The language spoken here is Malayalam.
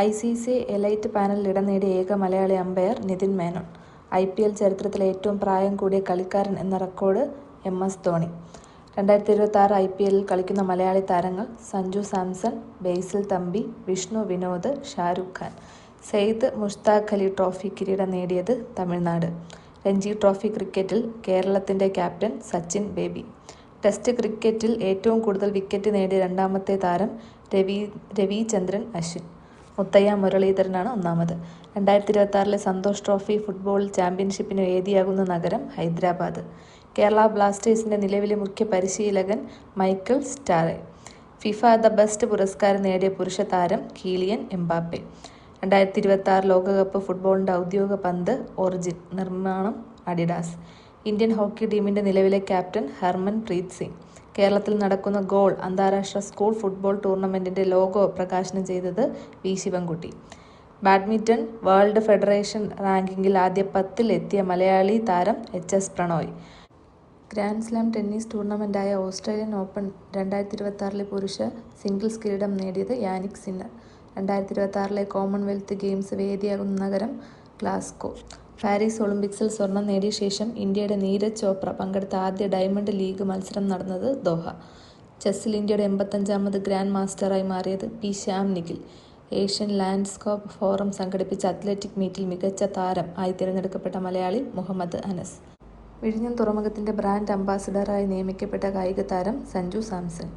ICC എലൈറ്റ് പാനലിൽ ഇടം നേടിയ ഏക മലയാളി അമ്പയർ നിതിൻ മേനോൻ. IPL ചരിത്രത്തിലെ ഏറ്റവും പ്രായം കൂടിയ കളിക്കാരൻ എന്ന റെക്കോർഡ് MS ധോണി. 2026 IPL കളിക്കുന്ന മലയാളി താരങ്ങൾ സഞ്ജു സാംസൺ, ബേസിൽ തമ്പി, വിഷ്ണു വിനോദ്, ഷാരൂഖ് ഖാൻ. സെയ്ദ് മുഷ്താഖ് അലി ട്രോഫി കിരീടം നേടിയത് തമിഴ്നാട്. രഞ്ജി ട്രോഫി ക്രിക്കറ്റിൽ കേരളത്തിന്റെ ക്യാപ്റ്റൻ സച്ചിൻ ബേബി. ടെസ്റ്റ് ക്രിക്കറ്റിൽ ഏറ്റവും കൂടുതൽ വിക്കറ്റ് നേടിയ രണ്ടാമത്തെ താരം രവിചന്ദ്രൻ അശ്വിൻ. മുത്തയ്യ മുരളീധരനാണ് ഒന്നാമത്. 2026 സന്തോഷ് ട്രോഫി ഫുട്ബോൾ ചാമ്പ്യൻഷിപ്പിന് വേദിയാകുന്ന നഗരം ഹൈദരാബാദ്. കേരള ബ്ലാസ്റ്റേഴ്സിന്റെ നിലവിലെ മുഖ്യ പരിശീലകൻ Michael Stahre. FIFA the best പുരസ്കാരം നേടിയ പുരുഷ താരം കിലിയൻ എംബാപ്പെ. 2026 ലോകകപ്പ് ഫുട്ബോളിന്റെ ഔദ്യോഗിക പന്ത് ഒറിജിൻ. നിർമ്മാണം അഡിഡാസ്. ഇന്ത്യൻ ഹോക്കി ടീമിന്റെ നിലവിലെ ക്യാപ്റ്റൻ ഹർമൻ പ്രീത് സിംഗ്. കേരളത്തിൽ നടക്കുന്ന ഗോൾ അന്താരാഷ്ട്ര സ്കൂൾ ഫുട്ബോൾ ടൂർണമെന്റിന്റെ ലോഗോ പ്രകാശനം ചെയ്തത് V Sivankutty. Badminton world federation റാങ്കിങ്ങിൽ ആദ്യ 10-ൽ എത്തിയ മലയാളി താരം HS Prannoy. Grand slam tennis ടൂർണമെന്റായ ഓസ്ട്രേലിയൻ ഓപ്പൺ 2026 പുരുഷ സിംഗിൾസ് കിരീടം നേടിയത് യാനിക് സിന്നർ. 2026 കോമൺവെൽത്ത് ഗെയിംസ് വേദിയാകുന്ന നഗരം ഗ്ലാസ്ഗോ. പാരീസ് ഒളിമ്പിക്സിൽ സ്വർണം നേടിയ ശേഷം ഇന്ത്യയുടെ നീരജ് ചോപ്ര പങ്കെടുത്ത ആദ്യ ഡയമണ്ട് ലീഗ് മത്സരം നടന്നത് ദോഹ. ചെസ്സിൽ ഇന്ത്യയുടെ 85ാമത് ഗ്രാൻഡ് മാസ്റ്ററായി മാറിയത് P Shyam Nikhil. Asian landscape forum സംഘടിപ്പിച്ച അത്ലറ്റിക് മീറ്റിൽ മികച്ച താരം ആയി തിരഞ്ഞെടുക്കപ്പെട്ട മലയാളി മുഹമ്മദ് അനസ്. വിഴിഞ്ഞം തുറമുഖത്തിന്റെ ബ്രാൻഡ് അംബാസഡറായി നിയമിക്കപ്പെട്ട കായിക താരം സഞ്ജു സാംസൺ.